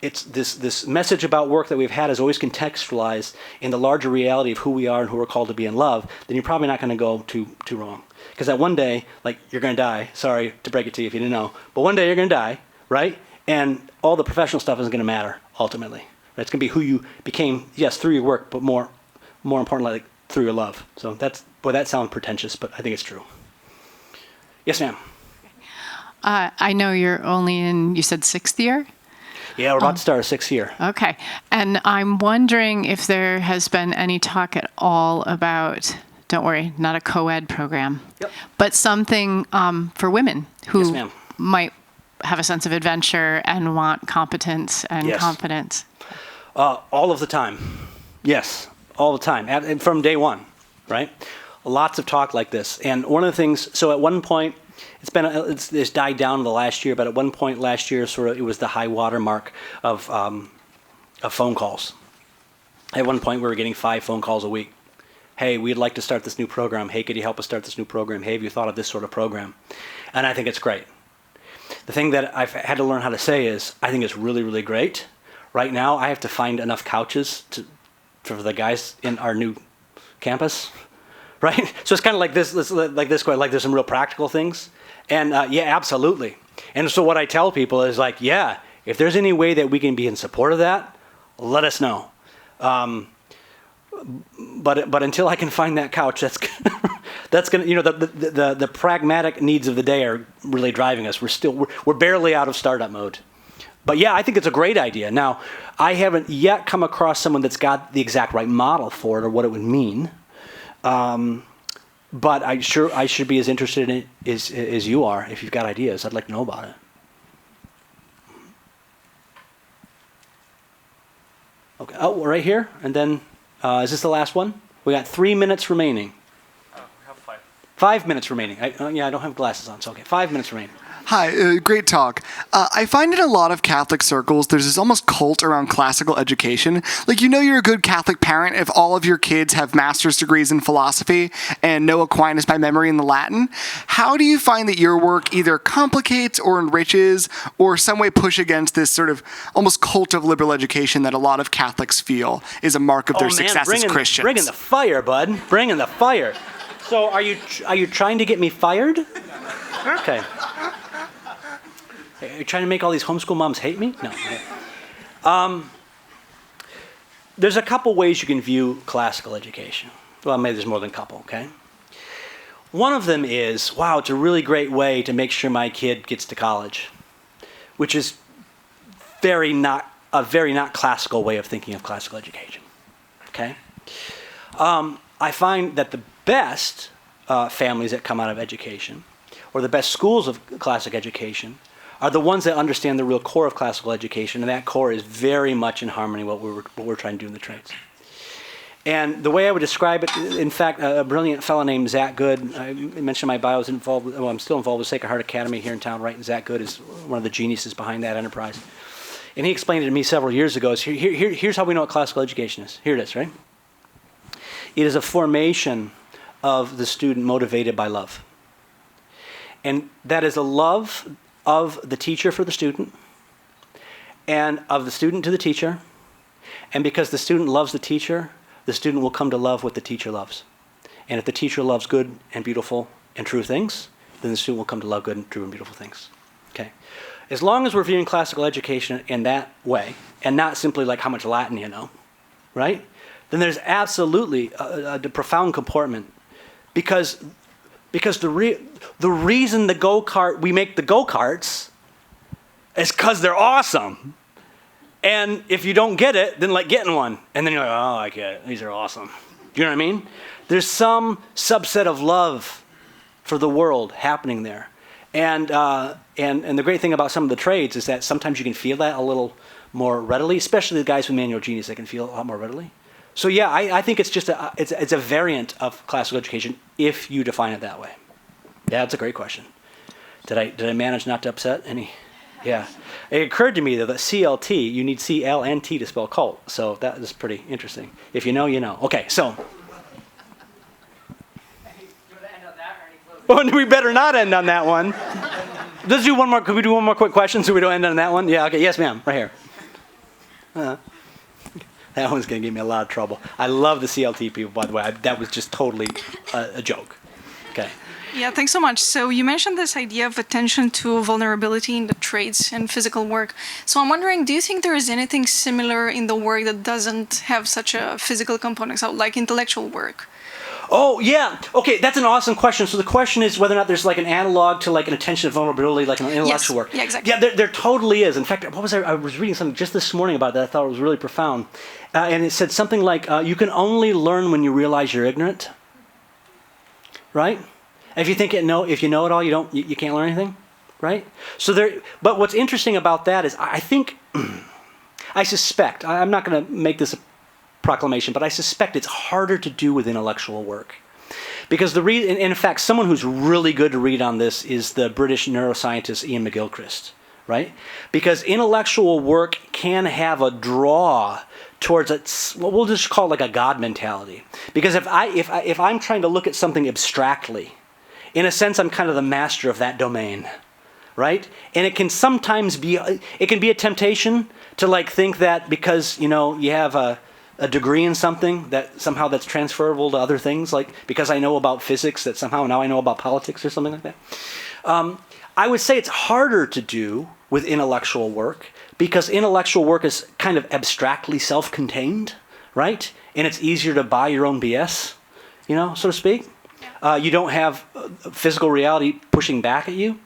it's this message about work that we've had is always contextualized in the larger reality of who we are and who we're called to be in love, then you're probably not going to go too wrong. Because that one day, like, you're going to die. Sorry to break it to you if you didn't know, but one day you're going to die, right? And all the professional stuff isn't going to matter ultimately. It's going to be who you became, yes, through your work, but more importantly, like, through your love. So that sounds pretentious, but I think it's true. Yes, ma'am. I know you're only in, you said 6th year? Yeah, we're about to start our 6th year. Okay. And I'm wondering if there has been any talk at all about, don't worry, not a co-ed program, but something for women who might have a sense of adventure and want competence and confidence. All of the time. Yes, all the time. And from day one, right? Lots of talk like this. And one of the things, so at one point, it's died down in the last year, but at one point last year, it was the high water mark of phone calls. At one point, we were getting 5 phone calls a week. Hey, we'd like to start this new program. Hey, could you help us start this new program? Hey, have you thought of this sort of program? And I think it's great. The thing that I've had to learn how to say is, I think it's really, really great. Right now, I have to find enough couches for the guys in our new campus, right? So it's kind of like this, like there's some real practical things. And yeah, absolutely. And so what I tell people is like, yeah, if there's any way that we can be in support of that, let us know. But until I can find that couch, that's gonna, the pragmatic needs of the day are really driving us. We're barely out of startup mode. But yeah, I think it's a great idea. Now, I haven't yet come across someone that's got the exact right model for it or what it would mean. But I should be as interested in it as you are. If you've got ideas, I'd like to know about it. Okay. Oh, right here, and then is this the last one? We got 3 minutes remaining. We have 5. 5 minutes remaining. I don't have glasses on, so okay. 5 minutes remaining. Hi, great talk. I find in a lot of Catholic circles, there's this almost cult around classical education. Like, you know you're a good Catholic parent if all of your kids have master's degrees in philosophy and know Aquinas by memory in the Latin. How do you find that your work either complicates or enriches or some way push against this sort of almost cult of liberal education that a lot of Catholics feel is a mark of their success as Christians? Bringing the fire, bud. Bringing the fire. So are you trying to get me fired? Okay. Are you trying to make all these homeschool moms hate me? No. Okay. There's a couple ways you can view classical education. Well, maybe there's more than a couple, okay? One of them is, wow, it's a really great way to make sure my kid gets to college, which is a very not classical way of thinking of classical education, okay? I find that the best families that come out of education, or the best schools of classic education, are the ones that understand the real core of classical education, and that core is very much in harmony with what we're trying to do in the trades. And the way I would describe it, in fact, a brilliant fellow named Zach Good, I mentioned in my bio, I'm still involved with Harmel Academy here in town, right? And Zach Good is one of the geniuses behind that enterprise. And he explained it to me several years ago. Here's how we know what classical education is. Here it is, right? It is a formation of the student motivated by love. And that is a love of the teacher for the student, and of the student to the teacher. And because the student loves the teacher, the student will come to love what the teacher loves. And if the teacher loves good and beautiful and true things, then the student will come to love good and true and beautiful things. Okay. As long as we're viewing classical education in that way, and not simply like how much Latin you know, right? Then there's absolutely a profound comportment, because the reason we make the go-karts is because they're awesome. And if you don't get it, then like getting one. And then you're like, oh, I get it. These are awesome. You know what I mean? There's some subset of love for the world happening there. And the great thing about some of the trades is that sometimes you can feel that a little more readily, especially the guys with manual genius, they can feel it a lot more readily. So yeah, I think it's just it's a variant of classical education if you define it that way. Yeah, that's a great question. Did I manage not to upset any? Yeah. It occurred to me though that CLT, you need CL and T to spell cult. So that is pretty interesting. If you know, you know. Okay, so. Well, we better not end on that one. Let's do one more. Could we do one more quick question so we don't end on that one? Yeah. Okay. Yes, ma'am. Right here. That one's going to give me a lot of trouble. I love the CLT people, by the way. That was just totally a joke. Okay. Yeah, thanks so much. So you mentioned this idea of attention to vulnerability in the trades and physical work. So I'm wondering, do you think there is anything similar in the work that doesn't have such a physical component, so like intellectual work? Oh, yeah. Okay, that's an awesome question. So the question is whether or not there's like an analog to like an attention to vulnerability, like an intellectual work. Yeah, exactly. Yeah, there totally is. In fact, I was reading something just this morning about that. I thought it was really profound. And it said something like, you can only learn when you realize you're ignorant. Right? If you think if you know it all, you can't learn anything. Right? But what's interesting about that is I think, I suspect, I'm not going to make this a proclamation, but I suspect it's harder to do with intellectual work. Because in fact, someone who's really good to read on this is the British neuroscientist Ian McGilchrist, right? Because intellectual work can have a draw towards what we'll just call like a God mentality. Because if I'm trying to look at something abstractly, in a sense, I'm kind of the master of that domain, right? And it can sometimes be a temptation to like think that because you have a degree in something that somehow that's transferable to other things, like because I know about physics that somehow now I know about politics or something like that. I would say it's harder to do with intellectual work because intellectual work is kind of abstractly self-contained, right? And it's easier to buy your own BS, so to speak. You don't have physical reality pushing back at you.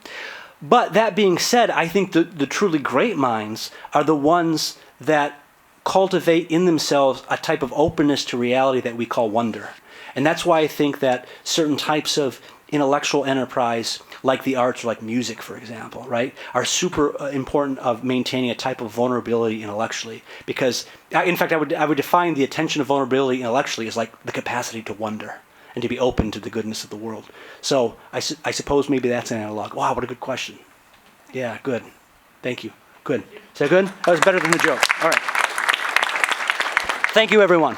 But that being said, I think the truly great minds are the ones that cultivate in themselves a type of openness to reality that we call wonder. And that's why I think that certain types of intellectual enterprise, like the arts or like music, for example, right, are super important of maintaining a type of vulnerability intellectually. Because, in fact, I would define the attention of vulnerability intellectually as like the capacity to wonder and to be open to the goodness of the world. So I suppose maybe that's an analog. Wow, what a good question. Yeah, good. Thank you. Good. Is that good? That was better than the joke. All right. Thank you, everyone.